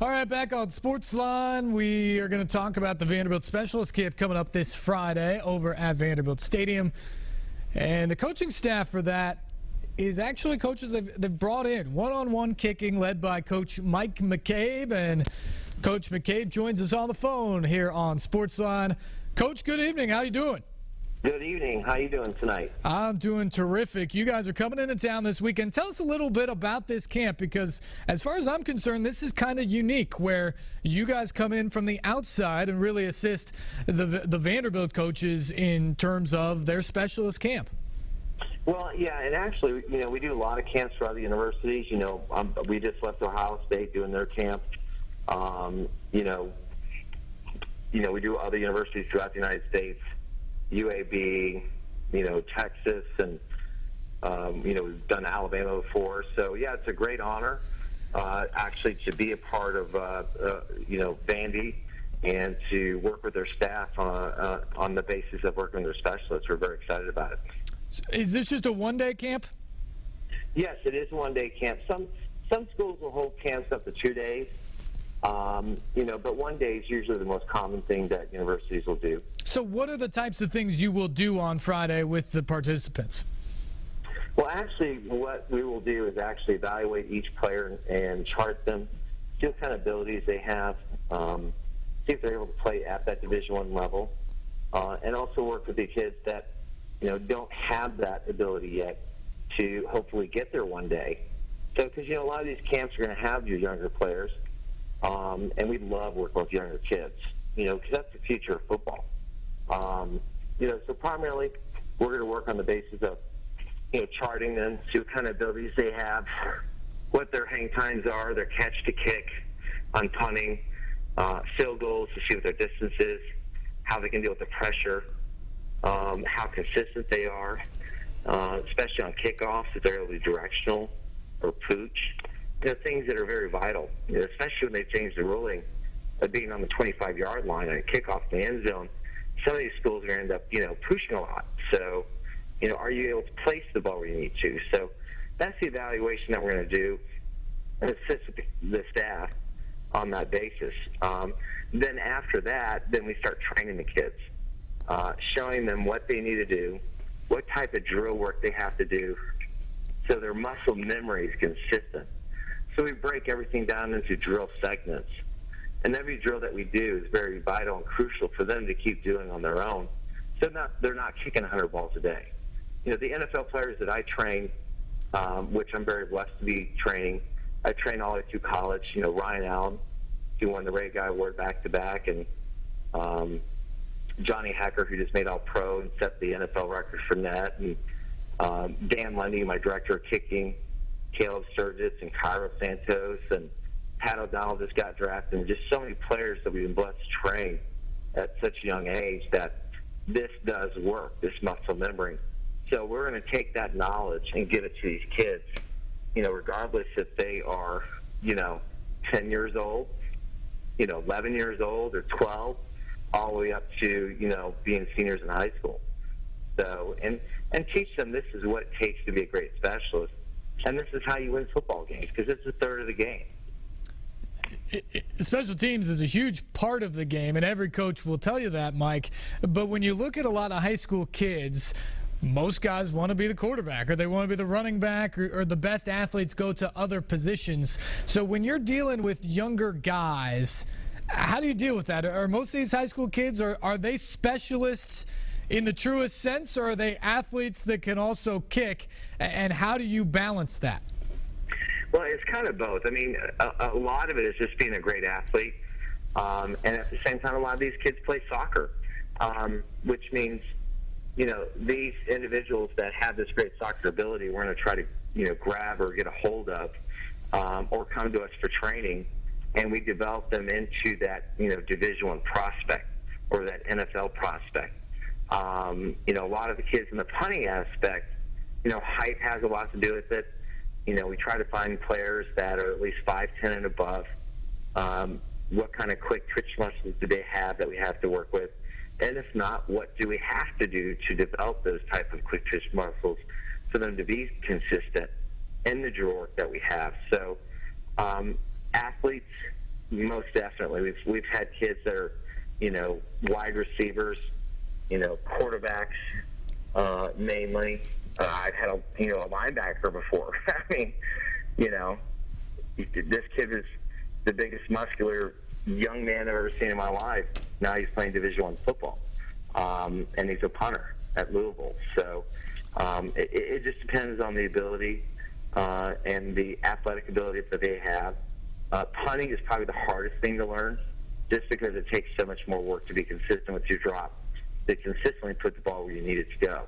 All right, back on SportsLine, we are going to talk about the Vanderbilt Specialist Camp coming up this Friday over at Vanderbilt Stadium. And the coaching staff for that is actually coaches they've brought in. One-on-one kicking led by Coach Mike McCabe. And Coach McCabe joins us on the phone here on SportsLine. Coach, good evening. How you doing? Good evening. How you doing tonight? I'm doing terrific. You guys are coming into town this weekend. Tell us a little bit about this camp because as far as I'm concerned, this is kind of unique where you guys come in from the outside and really assist the Vanderbilt coaches in terms of their specialist camp. Well, yeah, and actually, we do a lot of camps for other universities. We just left Ohio State doing their camp. We do other universities throughout the United States. UAB, Texas, and, we've done Alabama before. So, yeah, it's a great honor, actually, to be a part of, Vandy and to work with their staff on the basis of working with their specialists. We're very excited about it. Is this just a one-day camp? Yes, it is a one-day camp. Some schools will hold camps up to 2 days. But 1 day is usually the most common thing that universities will do. So what are the types of things you will do on Friday with the participants? Well, actually, what we will do is actually evaluate each player and chart them, see what kind of abilities they have, see if they're able to play at that Division I level, and also work with the kids that, don't have that ability yet to hopefully get there one day. So, because, a lot of these camps are going to have your younger players. And we love working with younger kids, because that's the future of football. So primarily we're going to work on the basis of, charting them, see what kind of abilities they have, what their hang times are, their catch to kick on punting, field goals to see what their distance is, how they can deal with the pressure, how consistent they are, especially on kickoffs, if they're able to be directional or pooch. Things that are very vital, especially when they change the ruling of being on the 25-yard line and kickoff in the end zone. Some of these schools are going to end up, pushing a lot. So, are you able to place the ball where you need to? So that's the evaluation that we're going to do and assist the staff on that basis. Then after that, then we start training the kids, showing them what they need to do, what type of drill work they have to do so their muscle memory is consistent. So we break everything down into drill segments. And every drill that we do is very vital and crucial for them to keep doing on their own. So they're not kicking 100 balls a day. The NFL players that I train, which I'm very blessed to be training, I train all the way through college. Ryan Allen, who won the Ray Guy Award back-to-back, and Johnny Hecker, who just made All-Pro and set the NFL record for net, and Dan Lundy, my director of kicking, Caleb Sturgis and Cairo Santos, and Pat O'Donnell just got drafted, and just so many players that we've been blessed to train at such a young age that this does work, this muscle memory. So we're going to take that knowledge and give it to these kids, regardless if they are, 10 years old, 11 years old or 12, all the way up to, being seniors in high school. So, and teach them this is what it takes to be a great specialist. And this is how you win football games, because it's a third of the game. Special teams is a huge part of the game, and every coach will tell you that, Mike. But when you look at a lot of high school kids, most guys want to be the quarterback, or they want to be the running back, or the best athletes go to other positions. So when you're dealing with younger guys, how do you deal with that? Are most of these high school kids, are they specialists in the truest sense, or are they athletes that can also kick, and how do you balance that? Well, it's kind of both. I mean, a lot of it is just being a great athlete, and at the same time, a lot of these kids play soccer, which means, these individuals that have this great soccer ability, we're going to try to, grab or get a hold of, or come to us for training, and we develop them into that, Division I prospect or that NFL prospect. A lot of the kids in the punting aspect, height has a lot to do with it. We try to find players that are at least 5'10" and above. What kind of quick twitch muscles do they have that we have to work with? And if not, what do we have to do to develop those type of quick twitch muscles for them to be consistent in the drill work that we have? So athletes most definitely. We've had kids that are, wide receivers, quarterbacks, mainly. I've had a linebacker before. I mean, this kid is the biggest muscular young man I've ever seen in my life. Now he's playing Division I football, and he's a punter at Louisville. So it just depends on the ability and the athletic ability that they have. Punting is probably the hardest thing to learn, just because it takes so much more work to be consistent with your drop, to consistently put the ball where you need it to go.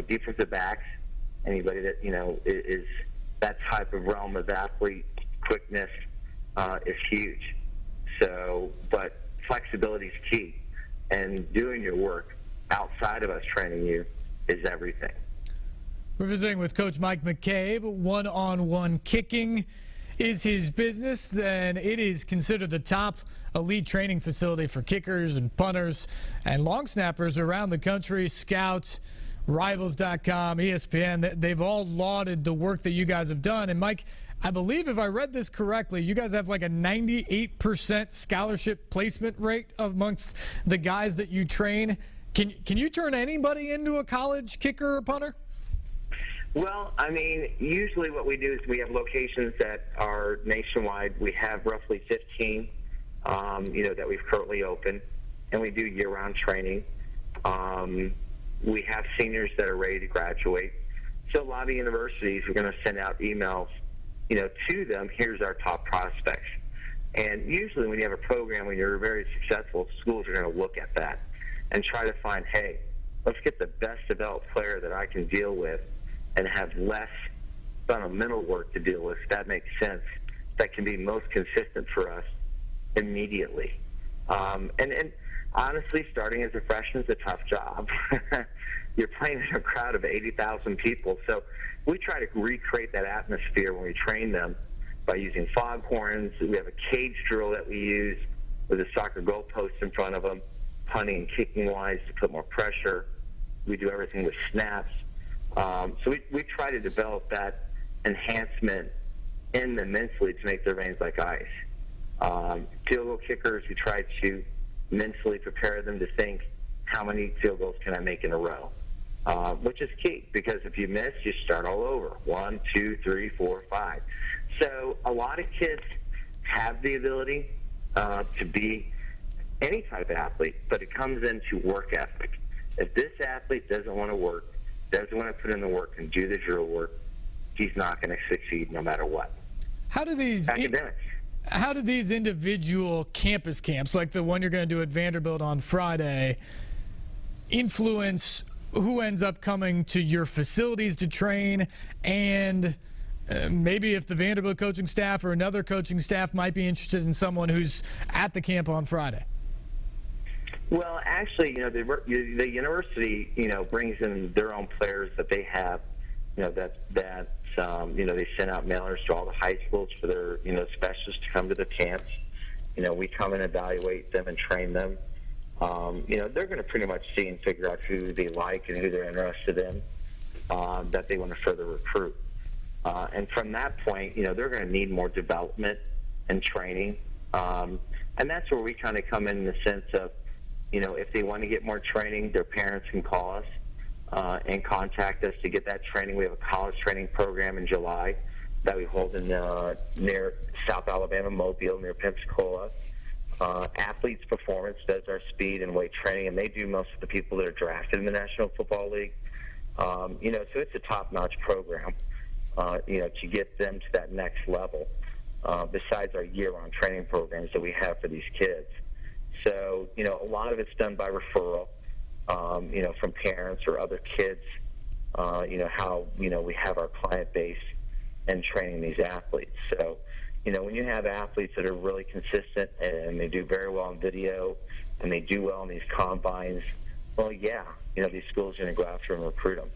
Defensive backs, anybody that, is that type of realm of athlete, quickness is huge. So, but flexibility is key, and doing your work outside of us training you is everything. We're visiting with Coach Mike McCabe. One-on-one kicking is his business. Then it is considered the top elite training facility for kickers and punters and long snappers around the country. Scouts, Rivals.com, ESPN, they've all lauded the work that you guys have done. And Mike, I believe if I read this correctly, you guys have like a 98% scholarship placement rate amongst the guys that you train. Can you turn anybody into a college kicker or punter? Well, I mean, usually what we do is we have locations that are nationwide. We have roughly 15, that we've currently opened, and we do year-round training. We have seniors that are ready to graduate. So a lot of universities are going to send out emails, to them. Here's our top prospects. And usually when you have a program, when you're very successful, schools are going to look at that and try to find, hey, let's get the best developed player that I can deal with and have less fundamental work to deal with, if that makes sense, that can be most consistent for us immediately. And honestly, starting as a freshman is a tough job. You're playing in a crowd of 80,000 people. So we try to recreate that atmosphere when we train them by using foghorns. We have a cage drill that we use with a soccer goalpost in front of them, punting and kicking-wise to put more pressure. We do everything with snaps. So we try to develop that enhancement in them mentally to make their veins like ice. Field goal kickers, we try to mentally prepare them to think, how many field goals can I make in a row? Which is key, because if you miss, you start all over. 1, 2, 3, 4, 5. So a lot of kids have the ability to be any type of athlete, but it comes into work ethic. If this athlete doesn't want to work, doesn't want to put in the work and do the drill work, he's not going to succeed no matter what. How do these individual campus camps, like the one you're going to do at Vanderbilt on Friday, influence who ends up coming to your facilities to train, and maybe if the Vanderbilt coaching staff or another coaching staff might be interested in someone who's at the camp on Friday? Well, actually, the university, brings in their own players that they have, they send out mailers to all the high schools for their, specialists to come to the camps. We come and evaluate them and train them. They're going to pretty much see and figure out who they like and who they're interested in, that they want to further recruit. And from that point, they're going to need more development and training. And that's where we kind of come in the sense of, if they want to get more training, their parents can call us and contact us to get that training. We have a college training program in July that we hold in near South Alabama, Mobile, near Pensacola. Athletes Performance does our speed and weight training, and they do most of the people that are drafted in the National Football League. So it's a top-notch program, to get them to that next level, besides our year-round training programs that we have for these kids. So, a lot of it's done by referral, from parents or other kids, how, we have our client base and training these athletes. So, when you have athletes that are really consistent and they do very well on video and they do well in these combines, well, yeah, these schools are going to go after and recruit them.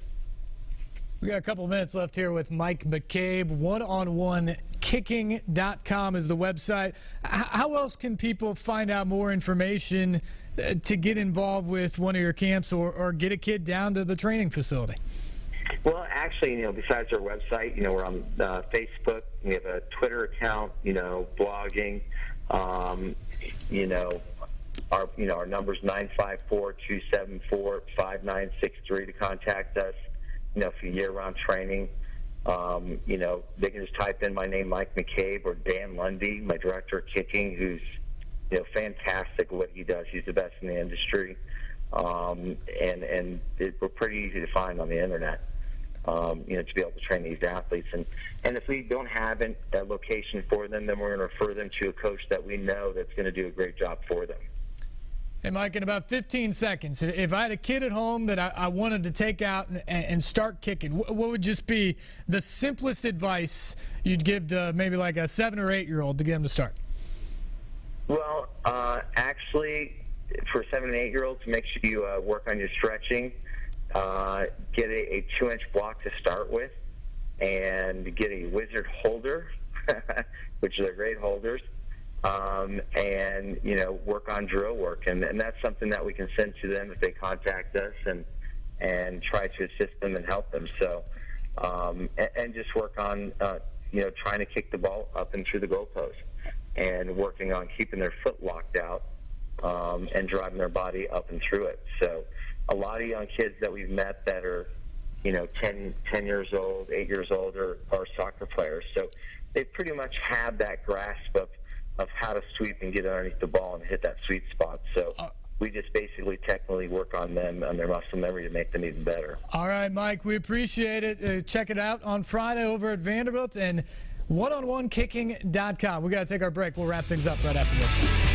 We got a couple minutes left here with Mike McCabe. One-on-one-kicking.com is the website. How else can people find out more information to get involved with one of your camps or get a kid down to the training facility? Well, actually, besides our website, we're on Facebook. We have a Twitter account, blogging. Our number's 954-274-5963 to contact us, for year-round training. They can just type in my name, Mike McCabe, or Dan Lundy, my director of kicking, who's, fantastic at what he does. He's the best in the industry. We're pretty easy to find on the internet, to be able to train these athletes. And if we don't have a location for them, then we're going to refer them to a coach that we know that's going to do a great job for them. Hey, Mike, in about 15 seconds, if I had a kid at home that I wanted to take out and start kicking, what would just be the simplest advice you'd give to maybe like a 7 or 8-year-old to get them to start? Well, actually, for a 7 and 8-year-olds, make sure you work on your stretching. Get a 2-inch block to start with, and get a wizard holder, which are great holders, and work on drill work, and that's something that we can send to them if they contact us, and try to assist them and help them. So, and just work on trying to kick the ball up and through the goalpost, and working on keeping their foot locked out, and driving their body up and through it. So a lot of young kids that we've met that are 10 years old, 8 years old are soccer players. So they pretty much have that grasp of how to sweep and get underneath the ball and hit that sweet spot. So we just basically technically work on them, on their muscle memory, to make them even better. All right, Mike, we appreciate it. Check it out on Friday over at Vanderbilt and oneononekicking.com. We got to take our break. We'll wrap things up right after this.